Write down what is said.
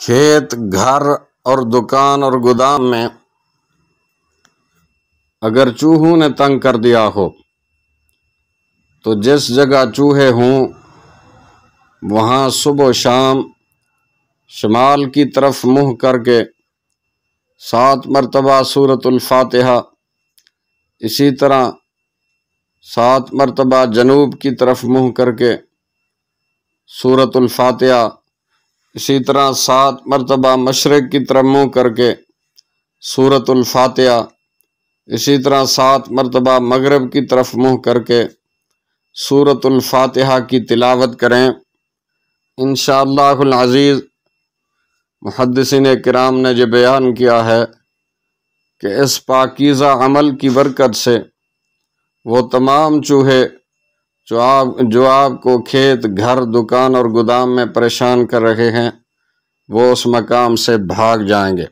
کھیت، گھر اور دکان اور گودام میں اگر چوہوں نے تنگ کر دیا ہو تو جس جگہ چوہے ہوں وہاں صبح و شام شمال کی طرف منہ کر کے 7 مرتبہ سورۃ الفاتحہ، اسی طرح 7 مرتبہ جنوب کی طرف منہ کر کے سورۃ الفاتحہ، اسی طرح 7 مرتبہ مشرق کی طرف منہ کر کے سورۃ الفاتحہ، اسی طرح 7 مرتبہ مغرب کی طرف منہ کر کے سورۃ الفاتحہ کی تلاوت کریں۔ انشاءاللہ العزیز محدثین کرام نے یہ بیان کیا ہے کہ اس پاکیزہ عمل کی برکت سے وہ تمام چوہے جو آپ کو کھیت، گھر، دکان اور گودام میں پریشان کر رہے ہیں وہ اس مقام سے بھاگ جائیں گے۔